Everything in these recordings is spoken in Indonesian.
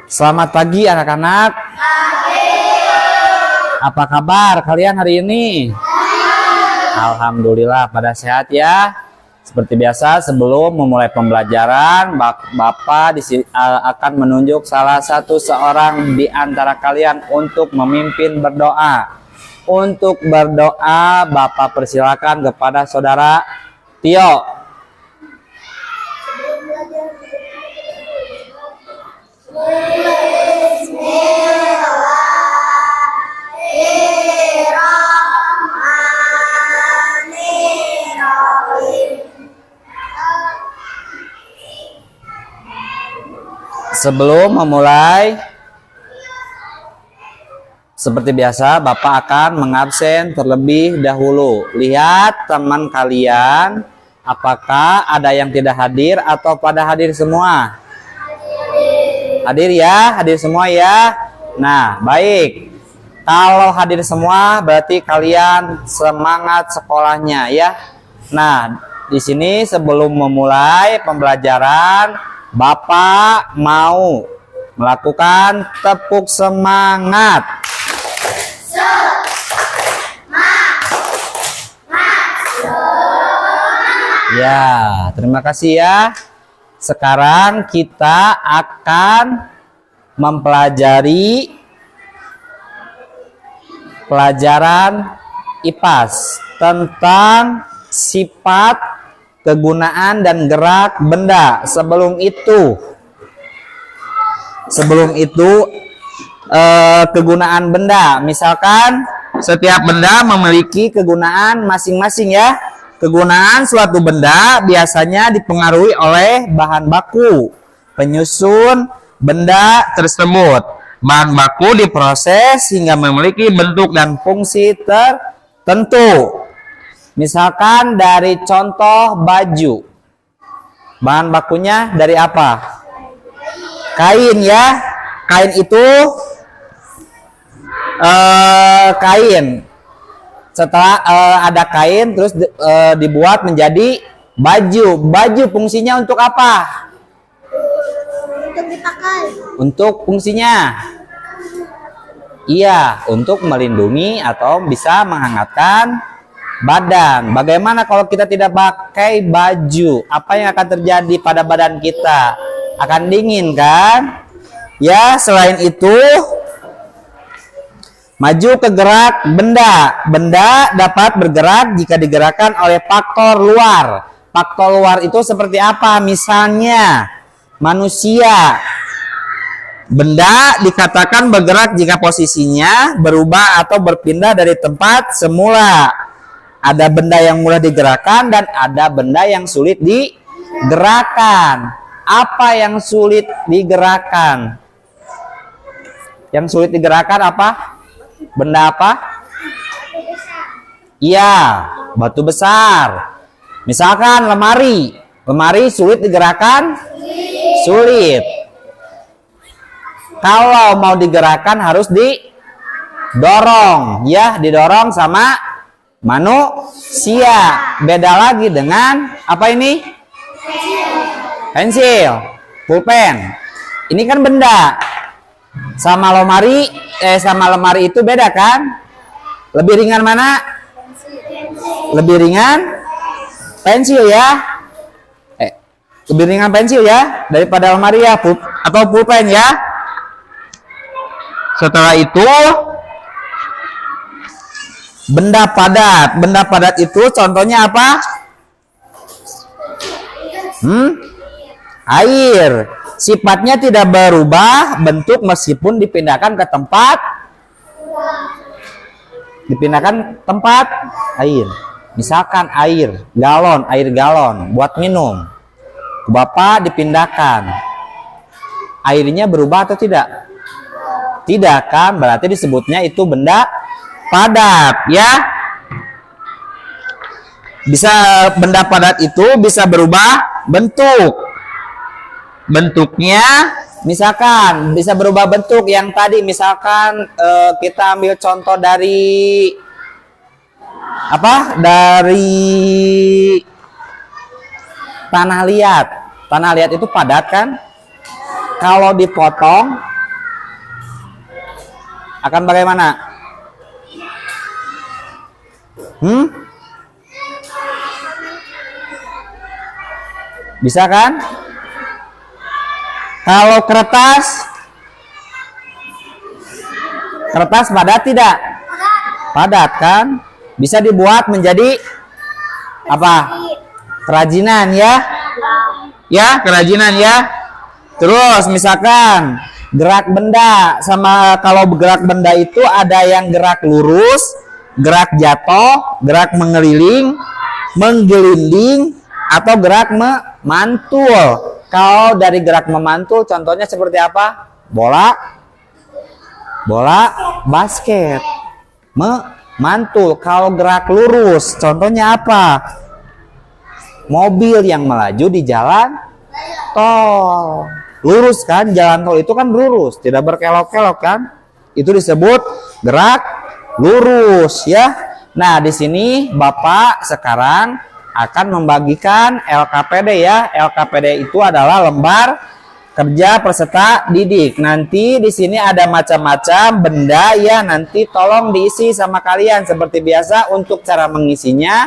Selamat pagi anak-anak. Apa kabar kalian hari ini? Alhamdulillah pada sehat ya. Seperti biasa sebelum memulai pembelajaran, Bapak akan menunjuk salah satu seorang di antara kalian untuk memimpin berdoa. Untuk berdoa, Bapak persilakan kepada saudara Tio. Sebelum memulai, seperti biasa, Bapak akan mengabsen terlebih dahulu. Lihat teman kalian, apakah ada yang tidak hadir atau pada hadir semua? Hadir ya, hadir semua ya. Nah, baik. Kalau hadir semua, berarti kalian semangat sekolahnya ya. Nah, di sini sebelum memulai pembelajaran, Bapak mau melakukan tepuk semangat. Ya, terima kasih ya. Sekarang kita akan mempelajari pelajaran IPAS tentang sifat, kegunaan dan gerak benda. Sebelum itu kegunaan benda. Misalkan setiap benda memiliki kegunaan masing-masing ya. Kegunaan suatu benda biasanya dipengaruhi oleh bahan baku penyusun benda tersebut. Bahan baku diproses hingga memiliki bentuk dan fungsi tertentu. Misalkan dari contoh baju, bahan bakunya dari apa? Kain ya. Kain itu kain. Setelah ada kain, terus dibuat menjadi baju. Baju fungsinya untuk apa? Untuk dipakai. Untuk fungsinya? Iya, untuk melindungi atau bisa menghangatkan badan. Bagaimana kalau kita tidak pakai baju? Apa yang akan terjadi pada badan kita? Akan dingin kan? Ya, selain itu, maju ke gerak benda. Benda dapat bergerak jika digerakkan oleh faktor luar. Faktor luar itu seperti apa? Misalnya, manusia. Benda dikatakan bergerak jika posisinya berubah atau berpindah dari tempat semula. Ada benda yang mudah digerakkan dan ada benda yang sulit digerakkan. Apa yang sulit digerakkan? Yang sulit digerakkan apa? Benda apa? Iya, batu besar. Misalkan lemari. Lemari sulit digerakkan? Sulit. Kalau mau digerakkan harus didorong. Ya, didorong sama manusia. Beda lagi dengan apa ini? Pensil, pulpen. Ini kan benda. Sama lemari itu beda kan? Lebih ringan mana? Lebih ringan pensil ya. Lebih ringan pensil ya daripada lemari ya, atau pulpen ya. Setelah itu benda padat. Benda padat itu contohnya apa? Air. Sifatnya tidak berubah bentuk meskipun dipindahkan ke tempat air. Misalkan air galon buat minum. Bapak dipindahkan. Airnya berubah atau tidak? Tidak kan? Berarti disebutnya itu benda padat ya. Benda padat itu bisa berubah bentuk. Bentuknya misalkan bisa berubah bentuk yang tadi. Misalkan kita ambil contoh dari apa? Dari tanah liat. Tanah liat itu padat kan? kalau dipotong akan bagaimana? Bisa kan? Kalau kertas padat tidak? Padat kan? Bisa dibuat menjadi apa? Kerajinan ya? Ya, kerajinan ya. Terus misalkan gerak benda, sama kalau bergerak benda itu ada yang gerak lurus, gerak jatuh, gerak mengeliling, menggelinding, atau gerak memantul. Kalau dari gerak memantul contohnya seperti apa? Bola basket. Memantul. Kalau gerak lurus contohnya apa? Mobil yang melaju di jalan tol. Lurus kan, jalan tol itu kan lurus, tidak berkelok-kelok kan? Itu disebut gerak lurus ya. Nah, di sini Bapak sekarang akan membagikan LKPD ya. LKPD itu adalah lembar kerja peserta didik. Nanti di sini ada macam-macam benda ya, nanti tolong diisi sama kalian seperti biasa. Untuk cara mengisinya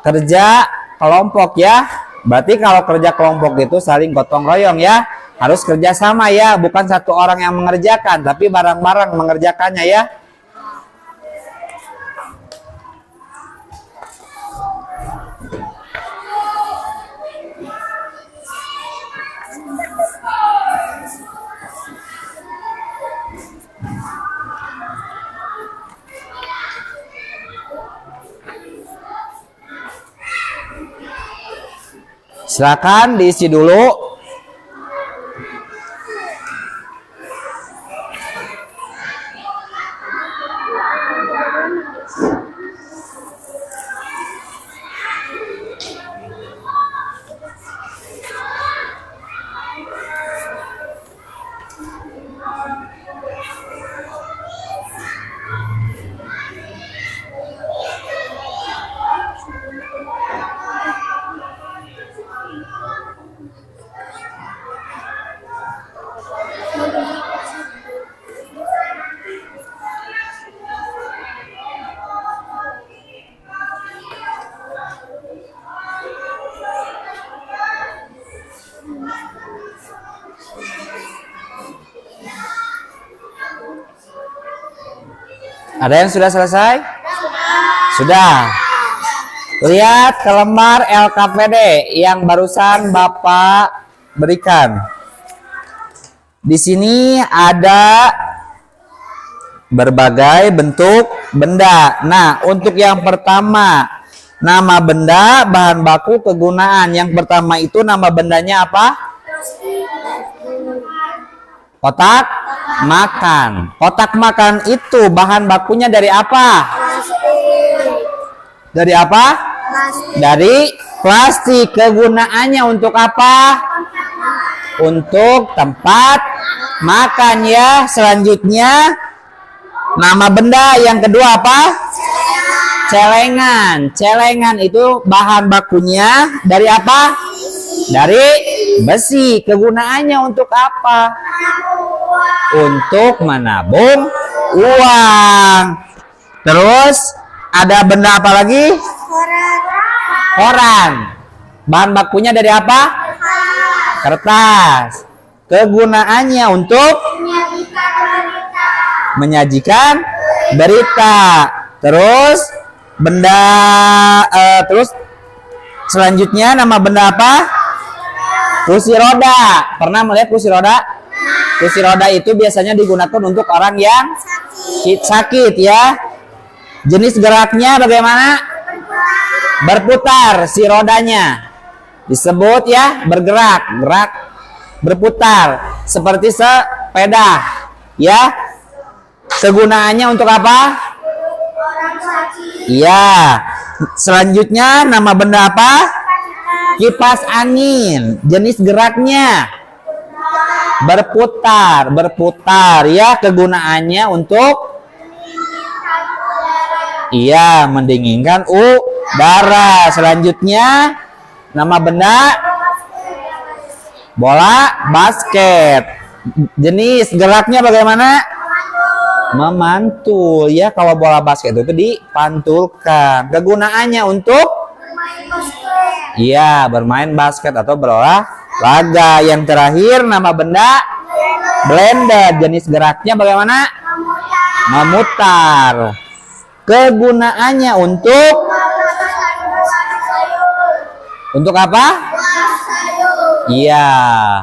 kerja kelompok ya. Berarti kalau kerja kelompok itu saling gotong royong ya. Harus kerja sama ya, bukan satu orang yang mengerjakan, tapi bareng-bareng mengerjakannya ya. Silakan diisi dulu. Ada yang sudah selesai? Sudah. Lihat ke lembar LKPD yang barusan Bapak berikan. Di sini ada berbagai bentuk benda. Nah, untuk yang pertama, nama benda, bahan baku, kegunaan. Yang pertama itu nama bendanya apa? Kotak makan. Kotak makan itu bahan bakunya dari apa? Dari apa? Dari plastik. Kegunaannya untuk apa? Untuk tempat makan ya. Selanjutnya nama benda yang kedua apa? Celengan. Celengan itu bahan bakunya dari apa? Dari besi. Kegunaannya untuk apa? Untuk menabung uang. Terus ada benda apa lagi? Koran. Bahan bakunya dari apa? Kertas. Kegunaannya untuk menyajikan berita. Terus benda terus selanjutnya nama benda apa? Kursi roda. Pernah melihat kursi roda? Kursi roda itu biasanya digunakan untuk orang yang sakit ya. Jenis geraknya bagaimana? Berputar si rodanya. Disebut ya bergerak, gerak berputar seperti sepeda ya. Kegunaannya untuk apa? Iya. Selanjutnya nama benda apa? Kipas angin. Jenis geraknya berputar, berputar ya. Kegunaannya untuk iya, mendinginkan udara. Selanjutnya nama benda Bola basket. Jenis geraknya bagaimana? Memantul. Ya, kalau bola basket itu dipantulkan. Kegunaannya untuk iya, bermain basket atau berolahraga. Yang terakhir nama benda blender. Jenis geraknya bagaimana? Memutar. Kegunaannya untuk apa? Iya,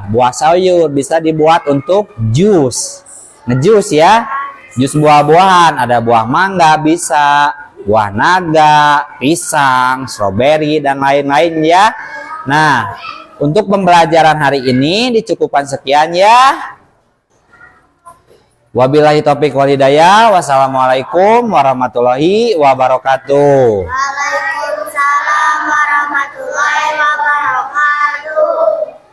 buah sayur bisa dibuat untuk jus. Ngejus ya. Jus buah-buahan, ada buah mangga bisa, buah naga, pisang, stroberi dan lain-lain ya. Nah, untuk pembelajaran hari ini dicukupkan sekian ya. Wabillahi taufiq wal hidayah. Wassalamualaikum warahmatullahi wabarakatuh.